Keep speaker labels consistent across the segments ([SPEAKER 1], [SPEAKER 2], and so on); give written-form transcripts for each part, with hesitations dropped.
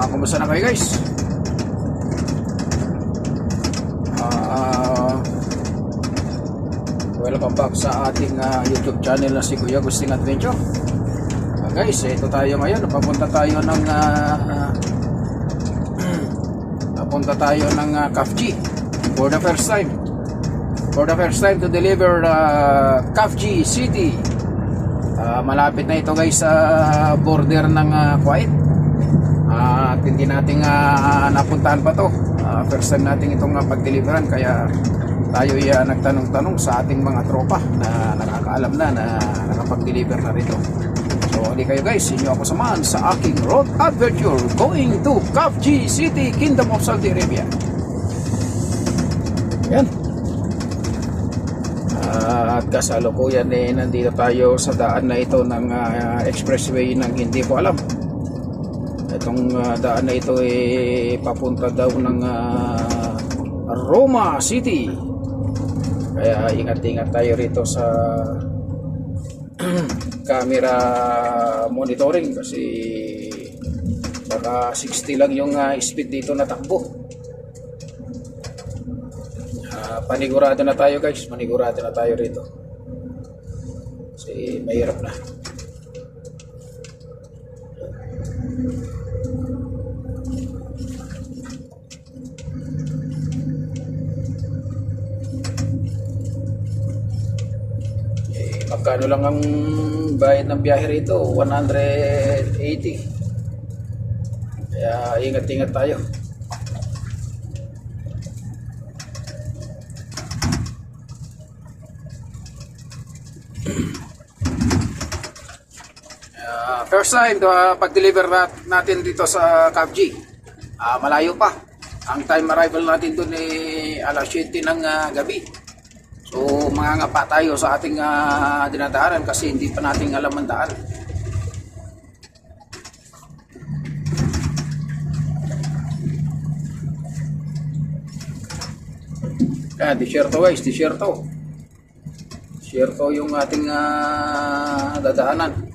[SPEAKER 1] Kumusta na kayo guys? Welcome back sa ating YouTube channel na si Kuya Agustin Adventure. Guys, ito tayo ngayon. Papunta tayo ng CAFG for the first time. For the first time to deliver CAFG City. Malapit na ito guys sa border ng Kuwait. At hindi natin napuntahan pa to. First time natin itong pag-deliveran, kaya tayo nagtanong-tanong sa ating mga tropa na nakakaalam na nakapag-deliver na rito. So hindi kayo guys, inyo ako samahan sa aking road adventure going to CAFG City, Kingdom of Saudi Arabia. Yan. At kasalukuyan nandito tayo sa daan na ito ng expressway ng hindi ko alam. Itong daan na ito papunta daw ng Roma City. Kaya ingat-ingat tayo rito sa camera monitoring kasi baka 60 lang yung speed dito na takbo. Panigurado na tayo guys, manigurado na tayo rito kasi mahirap na. Magkano lang ang bayad ng biyahe rito? 180. Kaya ingat-ingat tayo. First time pag-deliver natin dito sa CAFG. Malayo pa. Ang time arrival natin doon alas 7 ng gabi. So mangangapa tayo sa ating dinadaanan kasi hindi pa natin alam ang daan. Kaya disyerto guys, disyerto yung ating dadaanan.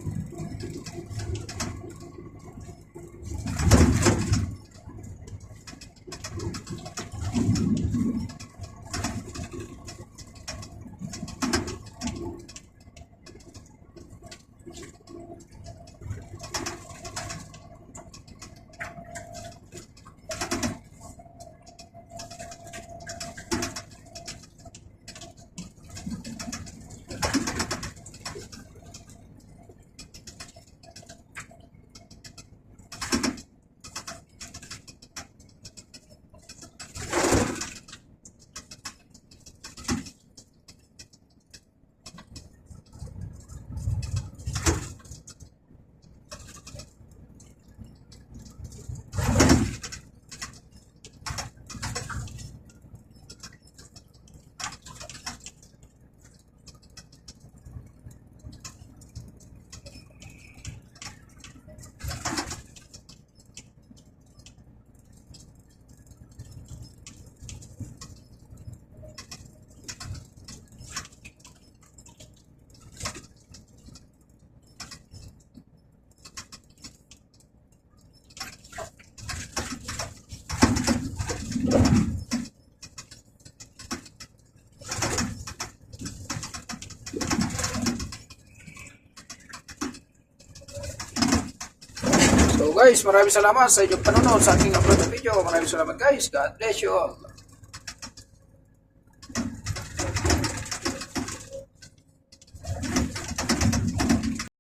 [SPEAKER 1] So guys, maraming salamat sa inyong panonood sa aking upload na video. Maraming salamat guys. God bless you all.